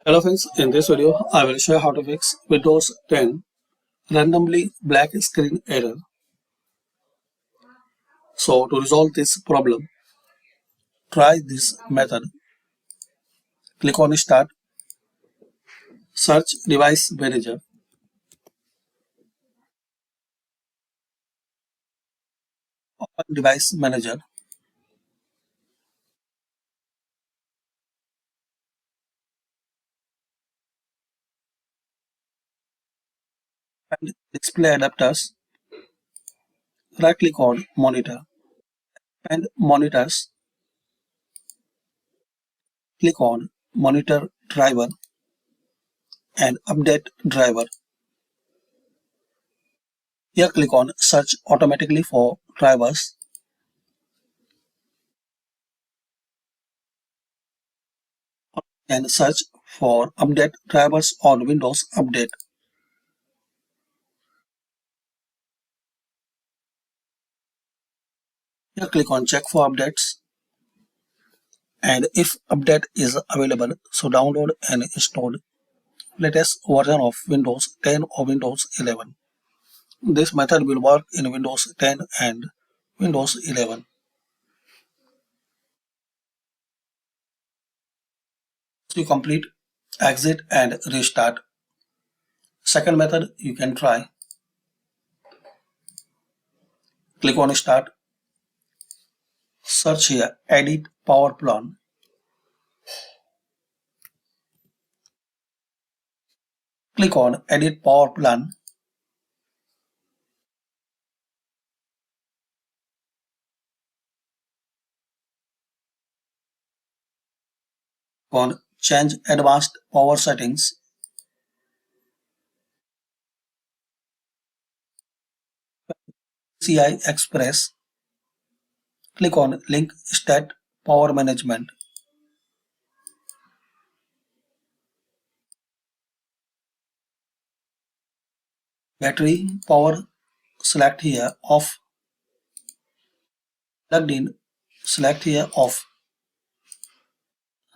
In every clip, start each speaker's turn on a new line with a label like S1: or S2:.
S1: Hello friends, in this video I will show you how to fix Windows 10 randomly black screen error. So to resolve this problem, try this method. Click on Start, search Device Manager, open Device Manager, and Display Adapters, right click on Monitor, and Monitors, click on Monitor Driver and Update Driver. Here click on Search automatically for drivers and search for update drivers on Windows Update. Here click on check for updates, and if update is available, so download and install latest version of Windows 10 or Windows 11. This method will work in Windows 10 and Windows 11. So you complete, exit and restart. Second method you can try. Click on start, search here edit power plan. Click on edit power plan. On change advanced power settings. PCI Express. Click on link stat power management. Battery power, select here off. Plugged in, select here off.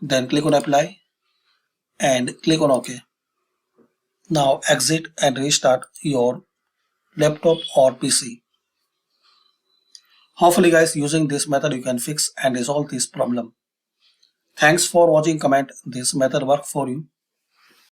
S1: Then click on apply and click on OK. Now exit and restart your laptop or PC. Hopefully guys, using this method you can fix and resolve this problem. Thanks for watching. Comment this method work for you.